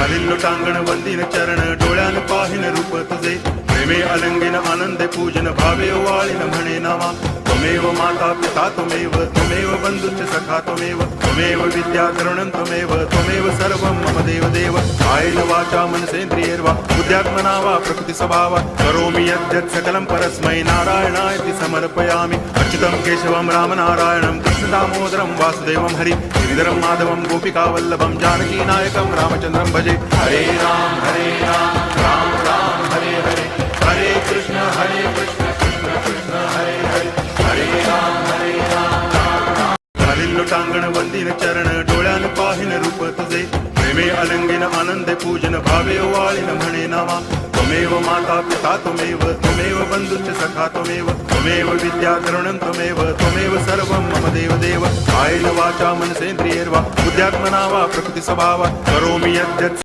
घालील लोटांगण वंदीन चरण डोळ्यान पाहिन रूप तुझे प्रेमे अलंगिन आनंदे पूजन भावे वाळीन म्हणे नामा त्वमेव माता पिता त्वमेव बंधुश्च सखा त्वमेव विद्या तरुणं त्वमेव सर्वं मम देव कायेन वाचा मनसेन्द्रियैर्वा बुद्ध्यात्मना वा प्रकृति स्वभावा करोमि यद्यत् सकलं परस्मै नारायणायति समर्पयामि अच्युतं केशवं रामनारायणं कृष्ण दामोदरं वासुदेवं हरि गिरिधरं माधवं गोपिकावल्लभं जानकीनायकं रामचन्द्रं भजे हरे राम राम राम हरे हरे हरे कृष्ण कृष्ण कृष्ण हरे हरे हरे राम घालील लोटांगण वंदीन चरण डोळ्यान पाहिन रूप तुझे प्रेमे अलंगिन आनंदे पूजन भावे वाळीन म्हणे नामा त्वमेव माता पिता त्वमेव बंधुश्च सखा त्वमेव विद्या तरुणं त्वमेव सर्वं मम देव कायेन वाचा मनसेन्द्रियैर्वा बुद्ध्यात्मना वा प्रकृति स्वभावा करोमि यद्यत्